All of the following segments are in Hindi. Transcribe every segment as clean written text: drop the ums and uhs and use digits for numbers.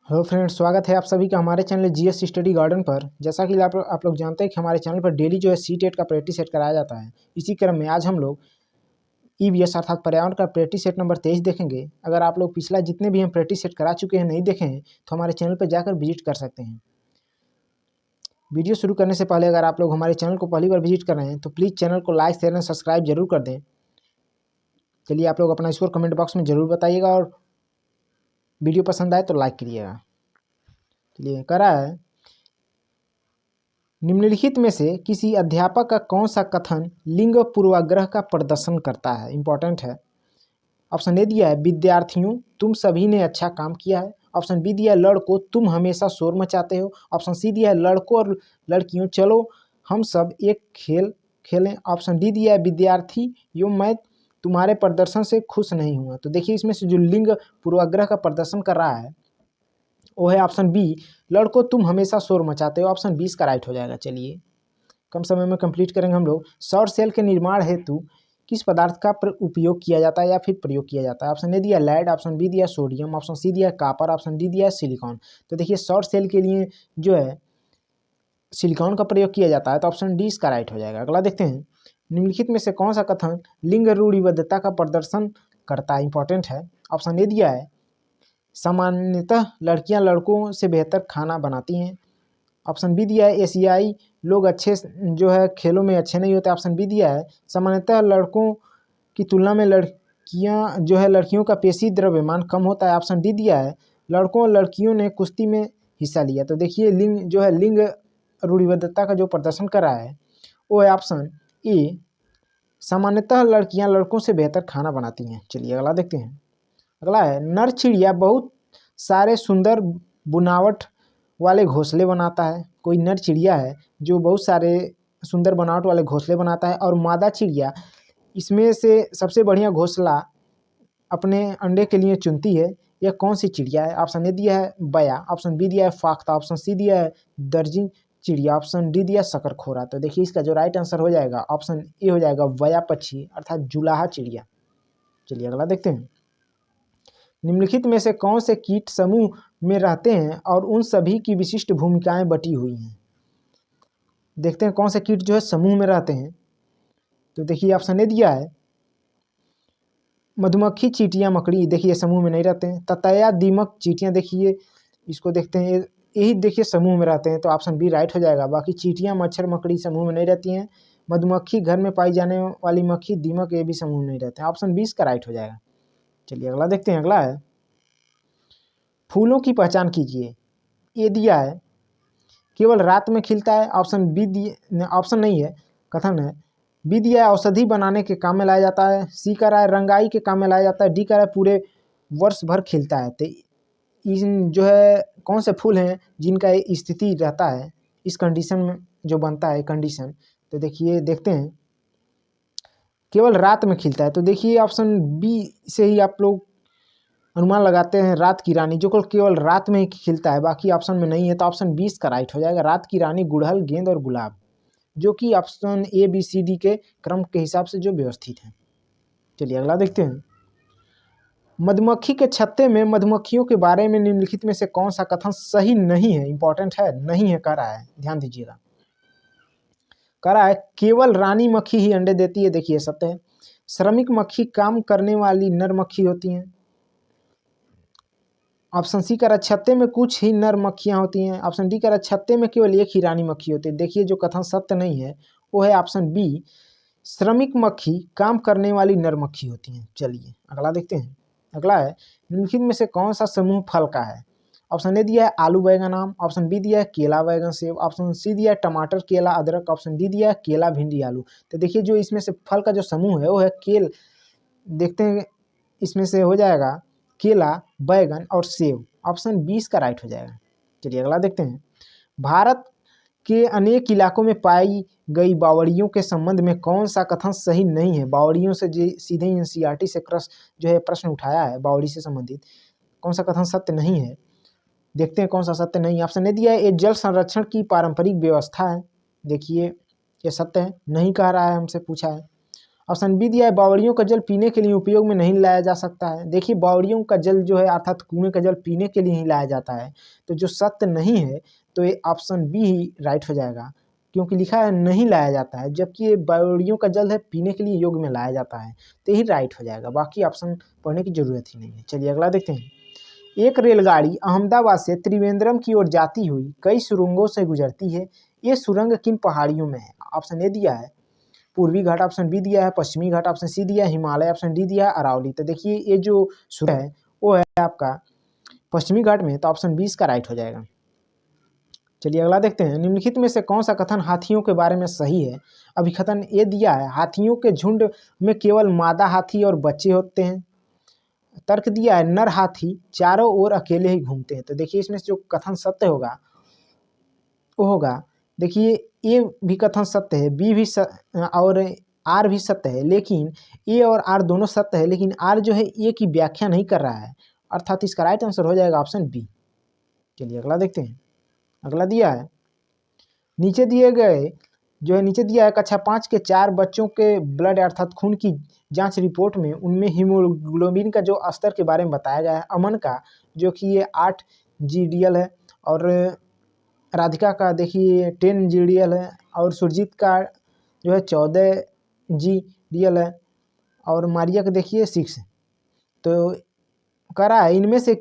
हेलो फ्रेंड्स, स्वागत है आप सभी का हमारे चैनल जीएस स्टडी गार्डन पर। जैसा कि आप लोग जानते हैं कि हमारे चैनल पर डेली जो है सी-टेट का प्रैक्टिस सेट कराया जाता है। इसी क्रम में आज हम लोग ईवीएस अर्थात पर्यावरण का प्रैक्टिस सेट नंबर 23 देखेंगे। अगर आप लोग पिछला जितने भी हम प्रैक्टिस सेट करा चुके हैं नहीं देखे हैं तो हमारे चैनल पर जाकर विजिट कर सकते हैं। वीडियो शुरू करने से पहले अगर आप लोग हमारे चैनल को पहली बार विजिट कर रहे हैं तो प्लीज़ चैनल को लाइक शेयर एंड सब्सक्राइब जरूर कर दें। चलिए आप लोग अपना स्कोर कमेंट बॉक्स में ज़रूर बताइएगा और वीडियो पसंद आए तो लाइक करिएगा। चलिए करा है, निम्नलिखित में से किसी अध्यापक का कौन सा कथन लिंग पूर्वाग्रह का प्रदर्शन करता है? इंपॉर्टेंट है। ऑप्शन ए दिया है, विद्यार्थियों तुम सभी ने अच्छा काम किया है। ऑप्शन बी दिया है, लड़कों तुम हमेशा शोर मचाते हो। ऑप्शन सी दिया है, लड़कों और लड़कियों चलो हम सब एक खेल खेलें। ऑप्शन डी दिया है, विद्यार्थियों मैं तुम्हारे प्रदर्शन से खुश नहीं हुआ। तो देखिए इसमें से जो लिंग पूर्वाग्रह का प्रदर्शन कर रहा है वो है ऑप्शन बी, लड़कों तुम हमेशा शोर मचाते हो। ऑप्शन 20 का राइट हो जाएगा। चलिए कम समय में कंप्लीट करेंगे हम लोग। सौर सेल के निर्माण हेतु किस पदार्थ का उपयोग किया जाता है या फिर प्रयोग किया जाता है? ऑप्शन ए दिया लेड, ऑप्शन बी दिया सोडियम, ऑप्शन सी दिया कापर, ऑप्शन डी दिया सिलिकॉन। तो देखिए सौर सेल के लिए जो है सिलिकॉन का प्रयोग किया जाता है, तो ऑप्शन डी इसका राइट हो जाएगा। अगला देखते हैं, निम्नलिखित में से कौन सा कथन लिंग रूढ़िबद्धता का प्रदर्शन करता है? इंपॉर्टेंट है। ऑप्शन ए दिया है, सामान्यतः लड़कियां लड़कों से बेहतर खाना बनाती हैं। ऑप्शन बी दिया है, एशियाई लोग अच्छे जो है खेलों में अच्छे नहीं होते। ऑप्शन बी दिया है, सामान्यतः लड़कों की तुलना में लड़कियां जो है लड़कियों का पेशी द्रव्यमान कम होता है। ऑप्शन डी दिया है, लड़कों और लड़कियों ने कुश्ती में हिस्सा लिया। तो देखिए लिंग जो है लिंग रूढ़िबद्धता का जो प्रदर्शन कर रहा है वो है ऑप्शन ए, सामान्यतः लड़कियां लड़कों से बेहतर खाना बनाती हैं। चलिए अगला देखते हैं। अगला है, नर चिड़िया बहुत सारे सुंदर बुनावट वाले घोंसले बनाता है। कोई नर चिड़िया है जो बहुत सारे सुंदर बनावट वाले घोंसले बनाता है और मादा चिड़िया इसमें से सबसे बढ़िया घोंसला अपने अंडे के लिए चुनती है। यह कौन सी चिड़िया है? ऑप्शन ए दिया है बया, ऑप्शन बी दिया है फाख्ता, ऑप्शन सी दिया है दर्जिन चिड़िया, ऑप्शन डी दिया शकरखोरा। तो देखिए इसका जो राइट आंसर हो जाएगा ऑप्शन ए हो जाएगा, बया पक्षी अर्थात जुलाहा चिड़िया। चलिए अगला देखते हैं, निम्नलिखित में से कौन से कीट समूह में रहते हैं और उन सभी की विशिष्ट भूमिकाएं बटी हुई हैं? देखते हैं कौन से कीट जो है समूह में रहते हैं। तो देखिए ऑप्शन ए दिया है, मधुमक्खी चींटियां मकड़ी, देखिए समूह में नहीं रहते हैं। ततैया दीमक चींटियां, देखिए इसको देखते हैं यही देखिए समूह में रहते हैं, तो ऑप्शन बी राइट हो जाएगा। बाकी चींटियां मच्छर मकड़ी समूह में नहीं रहती हैं। मधुमक्खी घर में पाई जाने वाली मक्खी दीमक ये भी समूह में नहीं रहते हैं। ऑप्शन 20 का राइट हो जाएगा। चलिए अगला देखते हैं। अगला है, फूलों की पहचान कीजिए। ये दिया है, केवल रात में खिलता है। ऑप्शन बी दिए, ऑप्शन नहीं है, कथन है। बी दिया है, औषधि बनाने के काम में लाया जाता है। सी कह रहा है रंगाई के काम में लाया जाता है। डी कह रहा है पूरे वर्ष भर खिलता है। तो इन जो है कौन से फूल हैं जिनका स्थिति रहता है इस कंडीशन में जो बनता है कंडीशन? तो देखिए देखते हैं, केवल रात में खिलता है। तो देखिए ऑप्शन बी से ही आप लोग अनुमान लगाते हैं, रात की रानी जो केवल रात में ही खिलता है, बाकी ऑप्शन में नहीं है। तो ऑप्शन 20 का राइट हो जाएगा, रात की रानी गुड़हल गेंद और गुलाब, जो कि option A B C D के क्रम के हिसाब से जो व्यवस्थित है। चलिए अगला देखते हैं, मधुमक्खी के छत्ते में मधुमक्खियों के बारे में निम्नलिखित में से कौन सा कथन सही नहीं है? इंपॉर्टेंट है, नहीं है कह रहा है, ध्यान दीजिएगा। कह रहा है केवल रानी मक्खी ही अंडे देती है, देखिए सत्य है। श्रमिक मक्खी काम करने वाली नर मक्खी होती हैं। ऑप्शन सी कह रहा है छत्ते में कुछ ही नर मक्खियाँ होती हैं। ऑप्शन डी कह रहा है छत्ते में केवल एक ही रानी मक्खी होती है। देखिए जो कथन सत्य नहीं है वो है ऑप्शन बी, श्रमिक मक्खी काम करने वाली नर मक्खी होती हैं। चलिए अगला देखते हैं। अगला है, निम्नलिखित में से कौन सा समूह फल का है? ऑप्शन ए दिया है आलू बैगन आम, ऑप्शन बी दिया है केला बैगन सेब, ऑप्शन सी दिया है टमाटर केला अदरक, ऑप्शन डी दिया है केला भिंडी आलू। तो देखिए जो इसमें से फल का जो समूह है वो है केल, देखते हैं इसमें से हो जाएगा केला बैगन और सेब। ऑप्शन 20 का राइट हो जाएगा। चलिए अगला देखते हैं, भारत के अनेक इलाकों में पाई गई बावड़ियों के संबंध में कौन सा कथन सही नहीं है? बावड़ियों से सीधे एनसीईआरटी से जो है प्रश्न उठाया है बावड़ी से संबंधित, कौन सा कथन सत्य नहीं है? देखते हैं कौन सा सत्य नहीं। ऑप्शन ए दिया है, ये जल संरक्षण की पारंपरिक व्यवस्था है। देखिए ये सत्य है, नहीं कह रहा है, हमसे पूछा है। ऑप्शन बी दिया है बावड़ियों का जल पीने के लिए उपयोग में नहीं लाया जा सकता है। देखिए बावड़ियों का जल जो है अर्थात कुएं का जल पीने के लिए ही लाया जाता है, तो जो सत्य नहीं है तो ये ऑप्शन बी ही राइट हो जाएगा, क्योंकि लिखा है नहीं लाया जाता है, जबकि ये बावड़ियों का जल है पीने के लिए योग में लाया जाता है, तो यही राइट हो जाएगा। बाकी ऑप्शन पढ़ने की जरूरत ही नहीं है। चलिए अगला देखते हैं। एक रेलगाड़ी अहमदाबाद से त्रिवेंद्रम की ओर जाती हुई कई सुरंगों से गुजरती है। ये सुरंग किन पहाड़ियों में है? ऑप्शन ए दिया है पूर्वी घाट, ऑप्शन बी दिया है पश्चिमी घाट, ऑप्शन सी दिया है हिमालय, ऑप्शन डी दिया है अरावली। तो देखिए ये जो सुरंग है वो है आपका पश्चिमी घाट में, तो ऑप्शन बी इसका राइट हो जाएगा। चलिए अगला देखते हैं। निम्नलिखित में से कौन सा कथन हाथियों के बारे में सही है? अभिकथन ए दिया है हाथियों के झुंड में केवल मादा हाथी और बच्चे होते हैं। तर्क दिया है नर हाथी चारों ओर अकेले ही घूमते हैं। तो देखिए इसमें से जो कथन सत्य होगा वो होगा, देखिए ए भी कथन सत्य है, बी भी और आर भी सत्य है, लेकिन ए और आर दोनों सत्य है, लेकिन आर जो है ए की व्याख्या नहीं कर रहा है, अर्थात इसका राइट आंसर हो जाएगा ऑप्शन बी। चलिए अगला देखते हैं। अगला दिया है नीचे दिए गए जो है नीचे दिया है कक्षा 5 के 4 बच्चों के ब्लड अर्थात खून की जांच रिपोर्ट में उनमें हीमोग्लोबिन का जो स्तर के बारे में बताया गया है। अमन का जो कि ये 8 GDL है, और राधिका का देखिए 10 GDL है, और सुरजीत का जो है 14 GDL है, और मारिया का देखिए 6। तो करा है इनमें से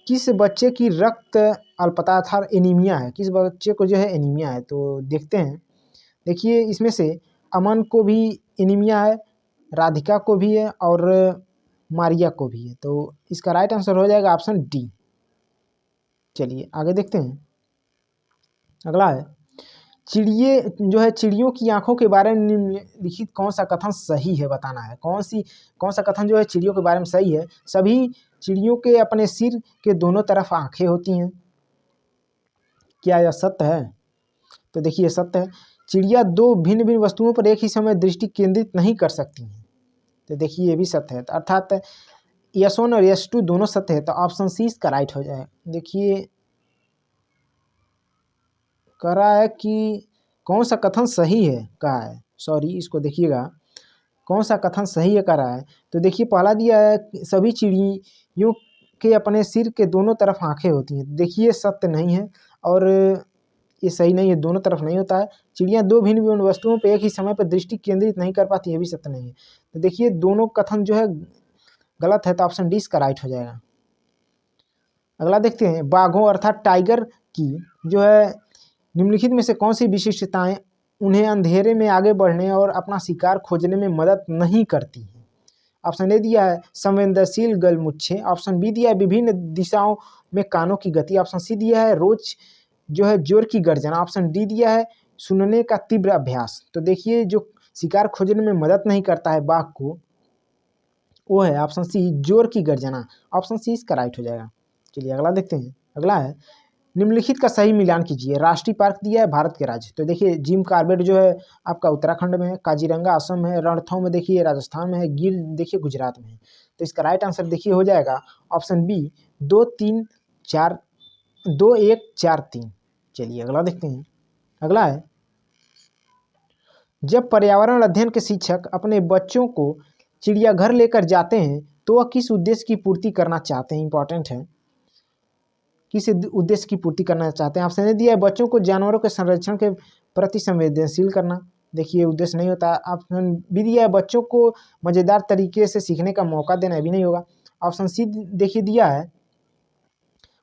किस बच्चे की रक्त अल्पता अर्थात एनीमिया है, किस बच्चे को जो है एनीमिया है। तो देखते हैं। देखिए इसमें से अमन को भी एनीमिया है, राधिका को भी है, और मारिया को भी है, तो इसका राइट आंसर हो जाएगा ऑप्शन डी। चलिए आगे देखते हैं। अगला है चिड़िए जो है चिड़ियों की आंखों के बारे में निम्नलिखित कौन सा कथन सही है बताना है। कौन सा कथन जो है चिड़ियों के बारे में सही है? सभी चिड़ियों के अपने सिर के दोनों तरफ आंखें होती हैं। क्या यह सत्य है? तो देखिए सत्य है। चिड़िया दो भिन्न भिन्न वस्तुओं पर एक ही समय दृष्टि केंद्रित नहीं कर सकती हैं। तो देखिए ये भी सत्य है, अर्थात S1 और S2 दोनों सत्य है, तो ऑप्शन सी इसका राइट हो जाए। देखिए कह रहा है कि कौन सा कथन सही है कहा है, सॉरी इसको देखिएगा, कौन सा कथन सही है कह रहा है। तो देखिए पहला दिया है सभी चिड़ियों के अपने सिर के दोनों तरफ आंखें होती हैं। देखिए सत्य नहीं है, और ये सही नहीं है, दोनों तरफ नहीं होता है। चिड़ियाँ दो भिन्न भिन्न वस्तुओं पर एक ही समय पर दृष्टि केंद्रित नहीं कर पाती, ये भी सत्य नहीं है। तो देखिए दोनों कथन जो है गलत है, तो ऑप्शन डी इसका राइट हो जाएगा। अगला देखते हैं। बाघों अर्थात टाइगर की जो है निम्नलिखित में से कौन सी विशिष्टताएं उन्हें अंधेरे में आगे बढ़ने और अपना शिकार खोजने में मदद नहीं करती हैं? ऑप्शन ए दिया है संवेदनशील गलमुच्छे, ऑप्शन बी दिया है विभिन्न दिशाओं में कानों की गति, ऑप्शन सी दिया है रोज जो है जोर की गर्जना, ऑप्शन डी दिया है सुनने का तीव्र अभ्यास। तो देखिए जो शिकार खोजने में मदद नहीं करता है बाघ को, वो है ऑप्शन सी जोर की गर्जना, ऑप्शन सी इसका राइट हो जाएगा। चलिए अगला देखते हैं। अगला है निम्नलिखित का सही मिलान कीजिए। राष्ट्रीय पार्क दिया है भारत के राज्य, तो देखिए जिम कार्बेट जो है आपका उत्तराखंड में है, काजीरंगा असम में है, रणथंभ में देखिए राजस्थान में है, गिर देखिए गुजरात में है। तो इसका राइट आंसर देखिए हो जाएगा ऑप्शन बी 2-1-4-3। चलिए अगला देखते हैं। अगला है जब पर्यावरण अध्ययन के शिक्षक अपने बच्चों को चिड़ियाघर लेकर जाते हैं तो वह किस उद्देश्य की पूर्ति करना चाहते हैं? इंपॉर्टेंट है, किस उद्देश्य की पूर्ति करना चाहते हैं? ऑप्शन ए दिया है बच्चों को जानवरों के संरक्षण के प्रति संवेदनशील करना, देखिए उद्देश्य नहीं होता। ऑप्शन बी दिया है बच्चों को मज़ेदार तरीके से सीखने का मौका देना, भी नहीं होगा। ऑप्शन सी देखिए दिया है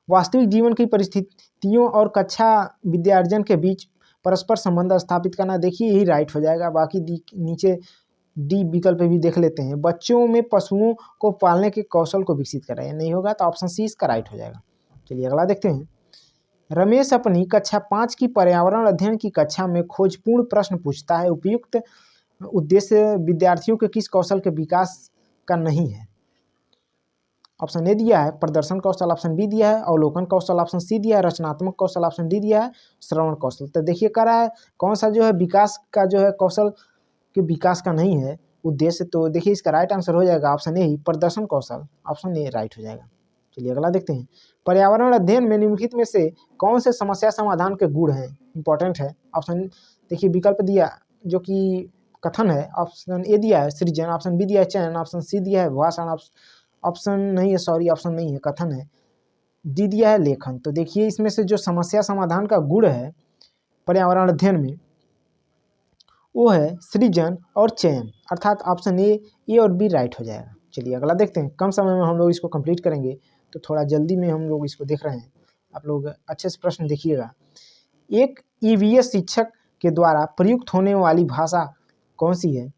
वास्तविक जीवन की परिस्थितियों और कक्षा विद्यार्जन के बीच परस्पर संबंध स्थापित करना, देखिए यही राइट हो जाएगा। बाकी नीचे डी विकल्प भी देख लेते हैं। बच्चों में पशुओं को पालने के कौशल को विकसित कराया, नहीं होगा, तो ऑप्शन सी इसका राइट हो जाएगा। चलिए अगला देखते हैं। रमेश अपनी कक्षा 5 की पर्यावरण अध्ययन की कक्षा में खोजपूर्ण प्रश्न पूछता है। उपयुक्त उद्देश्य विद्यार्थियों के किस कौशल के विकास का नहीं है? ऑप्शन ए दिया है प्रदर्शन कौशल, ऑप्शन बी दिया है अवलोकन कौशल, ऑप्शन सी दिया है रचनात्मक कौशल, ऑप्शन डी दिया है श्रवण कौशल। तो देखिए कह रहा है कौन सा जो है विकास का जो है कौशल के विकास का नहीं है उद्देश्य, तो देखिए इसका राइट आंसर हो जाएगा ऑप्शन ए ही प्रदर्शन कौशल, ऑप्शन ए राइट हो जाएगा। चलिए अगला देखते हैं। पर्यावरण अध्ययन में निम्नलिखित में से कौन से समस्या समाधान के गुण हैं? इंपॉर्टेंट है। ऑप्शन देखिए विकल्प दिया जो कि कथन है, ऑप्शन ए दिया है सृजन, ऑप्शन बी दिया है चयन, ऑप्शन सी दिया है भाषण, ऑप्शन नहीं है, सॉरी ऑप्शन नहीं है, कथन है, डी दिया है लेखन। तो देखिए इसमें से जो समस्या समाधान का गुण है पर्यावरण अध्ययन में वो है सृजन और चयन, अर्थात ऑप्शन ए और बी राइट हो जाएगा। चलिए अगला देखते हैं। कम समय में हम लोग इसको कंप्लीट करेंगे तो थोड़ा जल्दी में हम लोग इसको देख रहे हैं, आप लोग अच्छे से प्रश्न देखिएगा। एक ईवीएस शिक्षक के द्वारा प्रयुक्त होने वाली भाषा कौन सी है?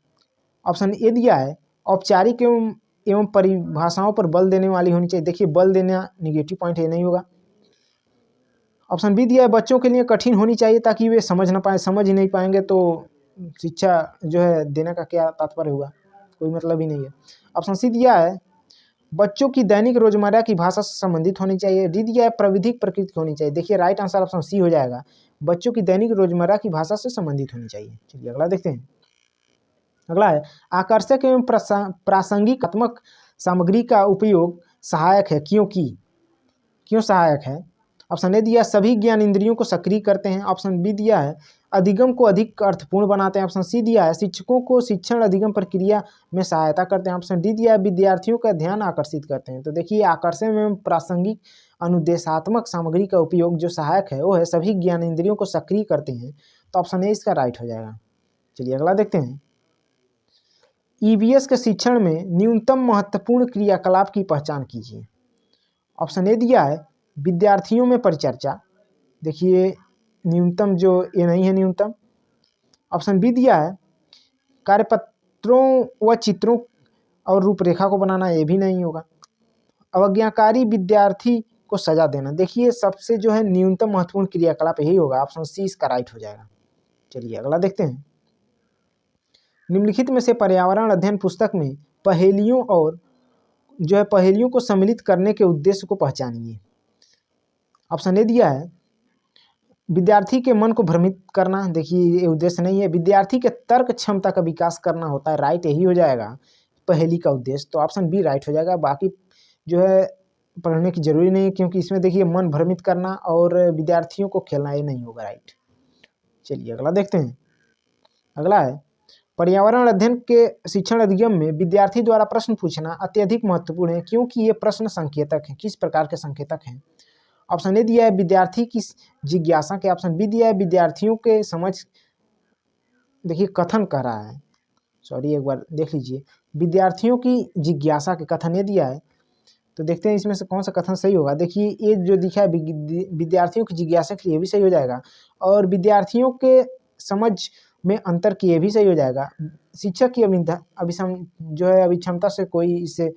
ऑप्शन ए दिया है औपचारिक एवं परिभाषाओं पर बल देने वाली होनी चाहिए। देखिए बल देना निगेटिव पॉइंट है, नहीं होगा। ऑप्शन बी दिया है बच्चों के लिए कठिन होनी चाहिए ताकि वे समझ ना पाए, समझ ही नहीं पाएंगे तो शिक्षा जो है देने का क्या तात्पर्य होगा, कोई मतलब ही नहीं है। ऑप्शन सी दिया है बच्चों की दैनिक रोजमर्रा की भाषा से संबंधित होनी चाहिए। डी दिया है प्राविधिक प्रकृति की होनी चाहिए। देखिए राइट आंसर ऑप्शन सी हो जाएगा, बच्चों की दैनिक रोजमर्रा की भाषा से संबंधित होनी चाहिए। चलिए अगला देखते हैं। अगला है आकर्षक एवं प्रासंगिकात्मक सामग्री का उपयोग सहायक है क्योंकि, क्यों सहायक है? ऑप्शन ए दिया सभी ज्ञान इंद्रियों को सक्रिय करते हैं। ऑप्शन बी दिया है अधिगम को अधिक अर्थपूर्ण बनाते हैं। ऑप्शन सी दिया है शिक्षकों को शिक्षण अधिगम प्रक्रिया में सहायता करते हैं। ऑप्शन डी दिया है विद्यार्थियों का ध्यान आकर्षित करते हैं। तो देखिए आकर्षण एवं प्रासंगिक अनुदेशात्मक सामग्री का उपयोग जो सहायक है वो है सभी ज्ञान इंद्रियों को सक्रिय करते हैं। तो ऑप्शन ए इसका राइट हो जाएगा। चलिए अगला देखते हैं। ईवीएस के शिक्षण में न्यूनतम महत्वपूर्ण क्रियाकलाप की पहचान कीजिए। ऑप्शन ए दिया है विद्यार्थियों में परिचर्चा। देखिए न्यूनतम जो ये नहीं है न्यूनतम। ऑप्शन बी दिया है कार्यपत्रों व चित्रों और रूपरेखा को बनाना, ये भी नहीं होगा। अवज्ञाकारी विद्यार्थी को सजा देना। देखिए सबसे जो है न्यूनतम महत्वपूर्ण क्रियाकलाप यही होगा, ऑप्शन सी इसका राइट हो जाएगा। चलिए अगला देखते हैं। निम्नलिखित में से पर्यावरण अध्ययन पुस्तक में पहेलियों और जो है पहेलियों को सम्मिलित करने के उद्देश्य को पहचानिए। ऑप्शन ए दिया है विद्यार्थी के मन को भ्रमित करना। देखिए ये उद्देश्य नहीं है, विद्यार्थी के तर्क क्षमता का विकास करना होता है, राइट यही हो जाएगा पहेली का उद्देश्य। तो ऑप्शन बी राइट हो जाएगा। बाकी जो है पढ़ने की जरूरी नहीं है क्योंकि इसमें देखिए मन भ्रमित करना और विद्यार्थियों को खेलना ये नहीं होगा, राइट। चलिए अगला देखते हैं। अगला है पर्यावरण अध्ययन के शिक्षण अधिगम में विद्यार्थी द्वारा प्रश्न पूछना अत्यधिक महत्वपूर्ण है क्योंकि ये प्रश्न संकेतक हैं। किस प्रकार के संकेतक हैं? ऑप्शन ए दिया है विद्यार्थी की जिज्ञासा के। ऑप्शन बी दिया है विद्यार्थियों के समझ, देखिए कथन कर रहा है, सॉरी एक बार देख लीजिए, विद्यार्थियों की जिज्ञासा के कथन ये दिया है। तो देखते हैं इसमें से कौन सा कथन सही होगा। देखिए ये जो दिखा है विद्यार्थियों की जिज्ञासा के लिए भी सही हो जाएगा और विद्यार्थियों के समझ में अंतर की ये भी सही हो जाएगा। शिक्षक की जो है अभिक्षमता से कोई इससे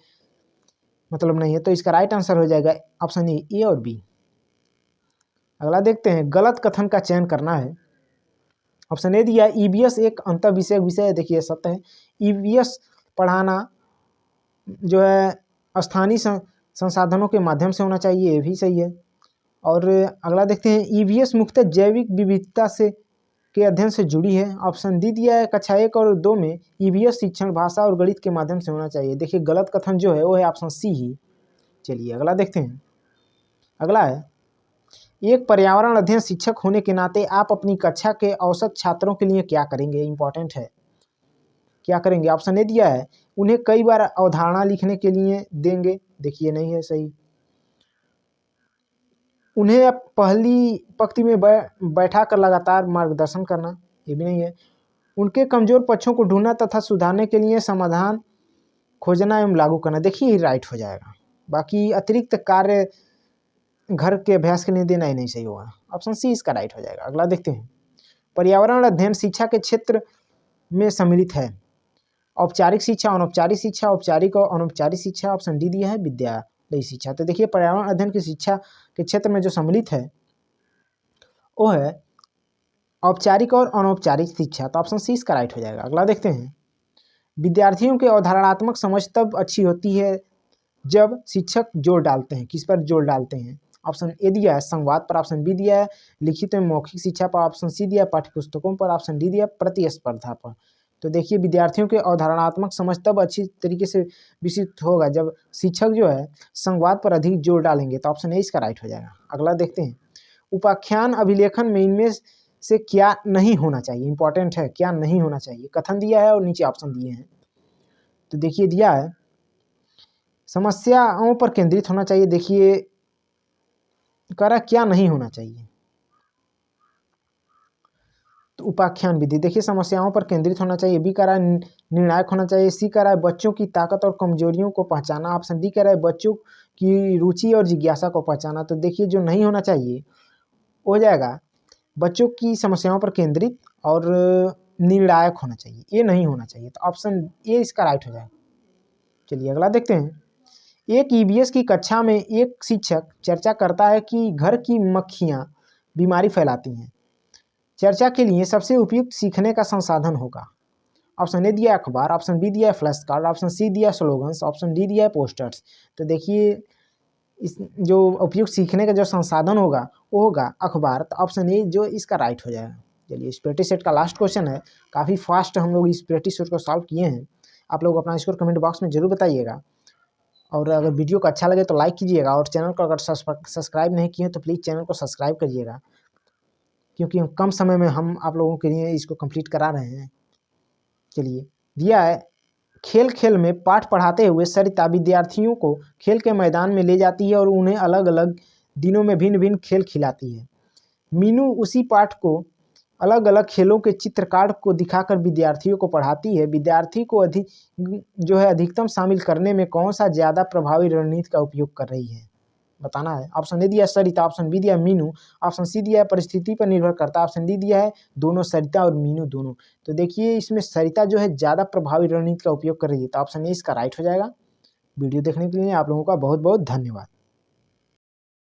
मतलब नहीं है, तो इसका राइट आंसर हो जाएगा ऑप्शन ए और बी। अगला देखते हैं। गलत कथन का चयन करना है। ऑप्शन ए दिया ईवीएस एक अंतर विषय है। देखिए सत्य है, ईवीएस पढ़ाना जो है स्थानीय संसाधनों के माध्यम से होना चाहिए, ये भी सही है। और अगला देखते हैं ईवीएस मुख्यतः जैविक विविधता से के अध्ययन से जुड़ी है। ऑप्शन डी दिया है कक्षा 1 और 2 में ईवीएस शिक्षण भाषा और गणित के माध्यम से होना चाहिए। देखिए गलत कथन जो है वो है ऑप्शन सी ही। चलिए अगला देखते हैं। अगला है एक पर्यावरण अध्ययन शिक्षक होने के नाते आप अपनी कक्षा के औसत छात्रों के लिए क्या करेंगे? इंपॉर्टेंट है, क्या करेंगे? ऑप्शन ए दिया है उन्हें कई बार अवधारणा लिखने के लिए देंगे। देखिए नहीं है सही। उन्हें पहली पंक्ति में बैठा कर लगातार मार्गदर्शन करना, ये भी नहीं है। उनके कमजोर पक्षों को ढूंढना तथा सुधारने के लिए समाधान खोजना एवं लागू करना। देखिए ये राइट हो जाएगा। बाकी अतिरिक्त कार्य घर के अभ्यास के लिए देना ही नहीं सही होगा, ऑप्शन सी इसका राइट हो जाएगा। अगला देखते हैं। पर्यावरण अध्ययन शिक्षा के क्षेत्र में सम्मिलित है। औपचारिक शिक्षा, अनौपचारिक शिक्षा, औपचारिक और अनौपचारिक शिक्षा। ऑप्शन डी दिया है विद्यालयी शिक्षा। तो देखिए पर्यावरण अध्ययन की शिक्षा के क्षेत्र में जो सम्मिलित है वो है औपचारिक और अनौपचारिक शिक्षा। तो ऑप्शन सी इसका राइट हो जाएगा। अगला देखते हैं। विद्यार्थियों के अवधारणात्मक समझ तब अच्छी होती है जब शिक्षक जोर डालते हैं। किस पर जोर डालते हैं? ऑप्शन ए दिया है संवाद पर। ऑप्शन बी दिया है लिखित एवं मौखिक शिक्षा पर। ऑप्शन सी दिया पाठ्यपुस्तकों पर। ऑप्शन डी दिया प्रतिस्पर्धा पर। तो देखिए विद्यार्थियों के अवधारणात्मक समझ तब अच्छी तरीके से विकसित होगा जब शिक्षक जो है संवाद पर अधिक जोर डालेंगे। तो ऑप्शन ए इसका राइट हो जाएगा। अगला देखते हैं। उपाख्यान अभिलेखन में इनमें से क्या नहीं होना चाहिए, इंपॉर्टेंट है, क्या नहीं होना चाहिए। कथन दिया है और नीचे ऑप्शन दिए हैं। तो देखिए दिया है समस्याओं पर केंद्रित होना चाहिए। देखिए कह रहा है क्या नहीं होना चाहिए, तो उपाख्यान विधि। देखिए समस्याओं पर केंद्रित होना चाहिए। बी कह रहा है निर्णायक होना चाहिए। सी कह रहा है बच्चों की ताकत और कमजोरियों को पहचाना। ऑप्शन डी कह रहा है बच्चों की रुचि और जिज्ञासा को पहचाना। तो देखिए जो नहीं होना चाहिए हो जाएगा बच्चों की समस्याओं पर केंद्रित और निर्णायक होना चाहिए, ये नहीं होना चाहिए। तो ऑप्शन ए इसका राइट हो जाएगा। चलिए अगला देखते हैं। एक ईवीएस की कक्षा में एक शिक्षक चर्चा करता है कि घर की मक्खियां बीमारी फैलाती हैं। चर्चा के लिए सबसे उपयुक्त सीखने का संसाधन होगा। ऑप्शन ए दिया है अखबार, ऑप्शन बी दिया है फ्लैश कार्ड, ऑप्शन सी दिया है स्लोगन्स, ऑप्शन डी दिया है पोस्टर्स। तो देखिए इस जो उपयुक्त सीखने का जो संसाधन होगा वो होगा अखबार। तो ऑप्शन ए जो इसका राइट हो जाएगा। चलिए इस प्रैक्टिस सेट का लास्ट क्वेश्चन है। काफ़ी फास्ट हम लोग इस प्रैक्टिस सेट को सॉल्व किए हैं। आप लोग अपना स्कोर कमेंट बॉक्स में जरूर बताइएगा, और अगर वीडियो को अच्छा लगे तो लाइक कीजिएगा, और चैनल को अगर सब्सक्राइब नहीं किए तो प्लीज़ चैनल को सब्सक्राइब करिएगा, क्योंकि कम समय में हम आप लोगों के लिए इसको कंप्लीट करा रहे हैं। चलिए दिया है खेल खेल में पाठ पढ़ाते हुए सरिता विद्यार्थियों को खेल के मैदान में ले जाती है और उन्हें अलग अलग दिनों में भिन्न भिन्न खेल खिलाती है। मीनू उसी पाठ को अलग अलग खेलों के चित्रकार को दिखाकर विद्यार्थियों को पढ़ाती है। विद्यार्थी को अधिकतम शामिल करने में कौन सा ज़्यादा प्रभावी रणनीति का उपयोग कर रही है, बताना है। ऑप्शन ए दिया सरिता, ऑप्शन बी दिया मीनू, ऑप्शन सी दिया है परिस्थिति पर निर्भर करता है, ऑप्शन डी दिया है दोनों, सरिता और मीनू दोनों। तो देखिए इसमें सरिता जो है ज़्यादा प्रभावी रणनीति का उपयोग कर रही है। तो ऑप्शन ए इसका राइट हो जाएगा। वीडियो देखने के लिए आप लोगों का बहुत बहुत धन्यवाद।